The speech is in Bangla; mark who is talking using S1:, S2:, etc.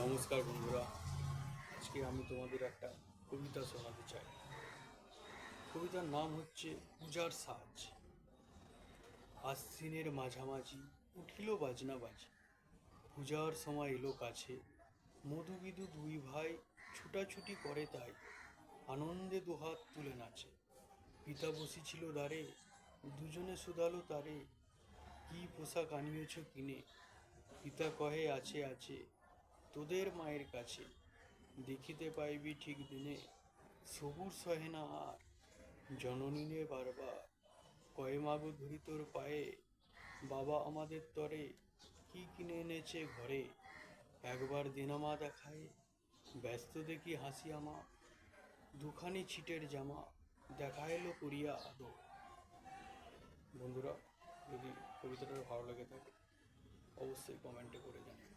S1: নমস্কার বন্ধুরা, আজকে আমি তোমাদের একটা কবিতা শোনাতে চাই। কবিতার নাম হচ্ছে পূজার সাজ। আশ্বিনের মাঝামাঝি উঠিল বাজনা বাজি, পূজার সময় এলো কাছে, মধুবিদু দুই ভাই ছুটাছুটি করে তাই, আনন্দে দুহাত তুলে নাচে। পিতা বসেছিল দ্বারে, দুজনে শুধালো তারে, কি পোশাক আনিয়েছ কিনে? পিতা কহে আছে আছে তোদের মায়ের কাছে, দেখিতে পাইবি ঠিক দিনে, সবুর সহে না আর, জননীনে বারবার কয়ে মাগো ধরি তোর পায়ে, বাবা আমাদের তরে কি কিনে এনেছে ঘরে, একবার দিনামা দেখায়, ব্যস্ত দেখি হাসি আমা, দুখানি ছিটের জামা দেখা এলো করিয়া আদর। বন্ধুরা, যদি কবিতাটা ভালো লেগে থাকে অবশ্যই কমেন্টে করে জানাবেন।